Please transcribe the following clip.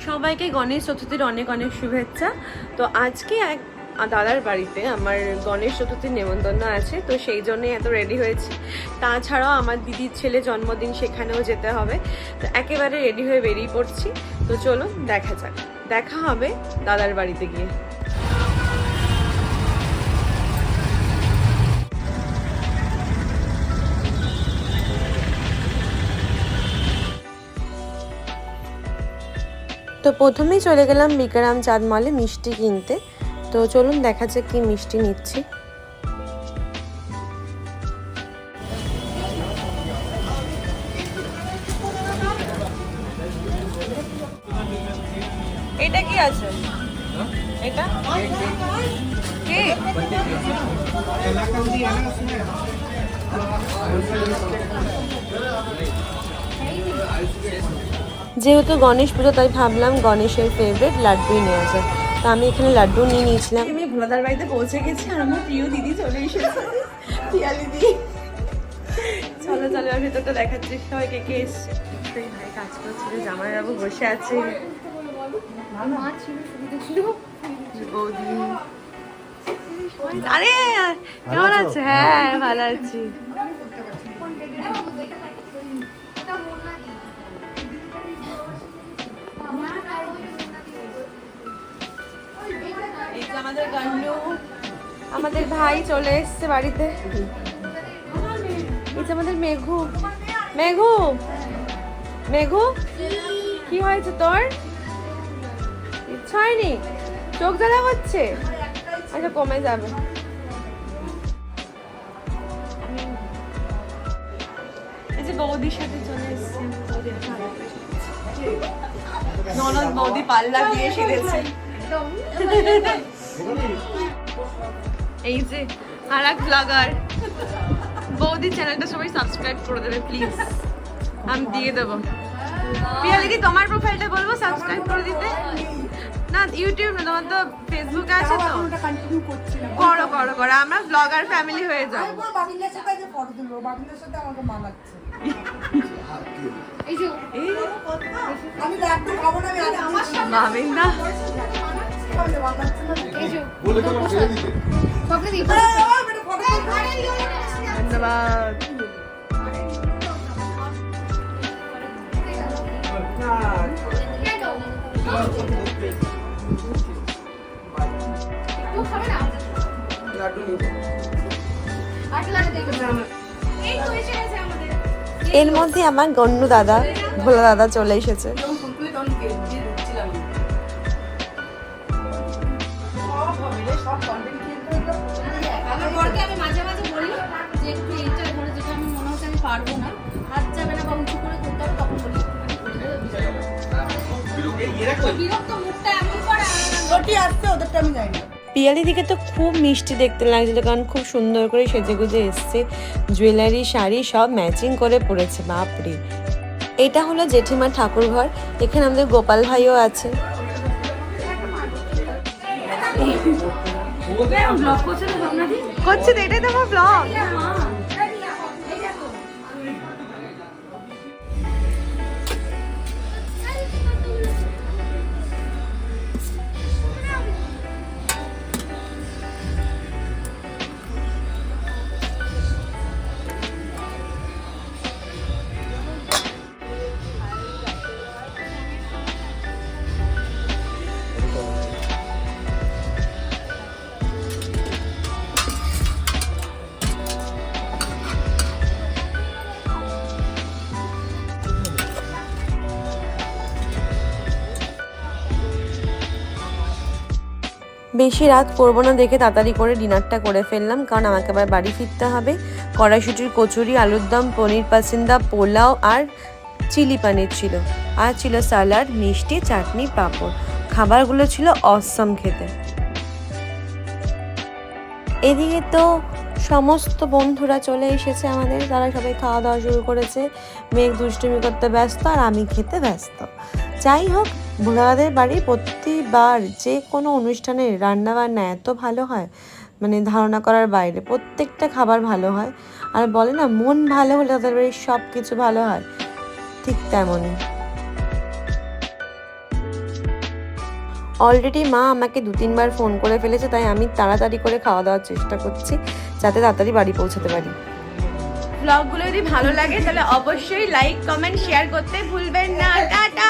সবাইকে গণেশ চতুর্থীর অনেক অনেক শুভেচ্ছা। তো আজকে এক দাদার বাড়িতে আমার গণেশ চতুর্থীর নেমন্তন্ন আছে, তো সেই জন্যই এত রেডি হয়েছি। তাছাড়াও আমার দিদির ছেলে জন্মদিন, সেখানেও যেতে হবে। তো একেবারে রেডি হয়ে বেরিয়ে পড়ছি। তো চলো দেখা যাক, দেখা হবে দাদার বাড়িতে গিয়ে। তো প্রথমেই চলে গেলাম বিকারাম চাঁদ মলে মিষ্টি কিনতে। তো চলুন দেখা যাক কি মিষ্টি নিচ্ছি। এটা কি আছে? এটা কি? যেহেতু গণেশ পুজো, তাই ভাবলাম গণেশের ফেভারিট লাড্ডুই নেওয়া যায়। তো আমি এখানে লাড্ডু নিয়ে নিয়েছিলাম। আমি ভোলাদার বাড়িতে পৌঁছে গেছি আর আমার প্রিয় দিদি চলে এসেছে, পিয়ালি দিদি। চলো চলো, আমি ভেতরটা দেখাচ্ছি সবাইকে কে এসছে। ভাই কাজ করছিল, জামাই বাবু বসে আছে, বৌদি। আরে কেমন আছে? হ্যাঁ ভালো আছি। আমাদের গান্ডু, আমাদের ভাই চলে এসছে বাড়িতে। এই যে আমাদের মেঘু। মেঘু, মেঘু কি হয়েছে তোর? ইচ্ছা হয়নি? চোখ জ্বালা করছে? আচ্ছা কমে যাবে। এই যে বৌদির সাথে চলে এসছে, ননদ বৌদি পাল্লা দিয়ে সেরেছে। এই যে আর এক ব্লগার, বৌদির চ্যানেলটা সবাই সাবস্ক্রাইব করে দেবে প্লিজ, আমি দিয়ে দেবো। পিয়ালিদি তোমার প্রোফাইলটা বলবো সাবস্ক্রাইব করে দিতে। না ইউটিউব না, তোমার তো ফেসবুকে আছে, তো করো করো করো, আমরা ব্লগার ফ্যামিলি হয়ে যাবো। ভাবেন না ধন্যবাদ। এর মধ্যে আমার গন্নু দাদা, ভোলা দাদা চলে এসেছে। পিয়ালি দিকে তো খুব মিষ্টি দেখতে লাগছিল, কারণ খুব সুন্দর করে সেজে গুজে এসছে, জুয়েলারি শাড়ি সব ম্যাচিং করে পরেছে। বাপরে, এটা হলো জেঠিমার ঠাকুর ঘর। এখানে আমাদের গোপাল ভাইও আছে। করছি তো, এটাই তো আমার ব্লগ। বেশি রাত করবো না দেখে তাড়াতাড়ি করে ডিনারটা করে ফেললাম, কারণ আমাকে আবার বাড়ি ফিরতে হবে। কড়াইশুটির কচুরি, আলুর দম, পনির পাসিন্দা, পোলাও আর চিলি পানির ছিল, আর ছিল স্যালাড, মিষ্টি, চাটনি, পাঁপড়। খাবারগুলো ছিল অসম খেতে। এদিকে তো সমস্ত বন্ধুরা চলে এসেছে আমাদের, তারা সবাই খাওয়া দাওয়া শুরু করেছে। মেঘ দুষ্টুমি করতে ব্যস্ত আর আমি খেতে ব্যস্ত। যাই হোক, ভোলাদের বাড়ি প্রতিবার যে কোনো অনুষ্ঠানে রান্নাবান্না এত ভালো হয়, মানে ধারণা করার বাইরে। প্রত্যেকটা খাবার ভালো হয়, আর বলে না মন ভালো হলে তাদের বাড়ির সব কিছু ভালো হয়, ঠিক তেমনই। অলরেডি মা আমাকে 2-3 বার ফোন করে ফেলেছে, তাই আমি তাড়াতাড়ি করে খাওয়া দাওয়ার চেষ্টা করছি যাতে তাড়াতাড়ি বাড়ি পৌঁছাতে পারি। ব্লগগুলো যদি ভালো লাগে তাহলে অবশ্যই লাইক, কমেন্ট, শেয়ার করতে ভুলবেন না। টাটা।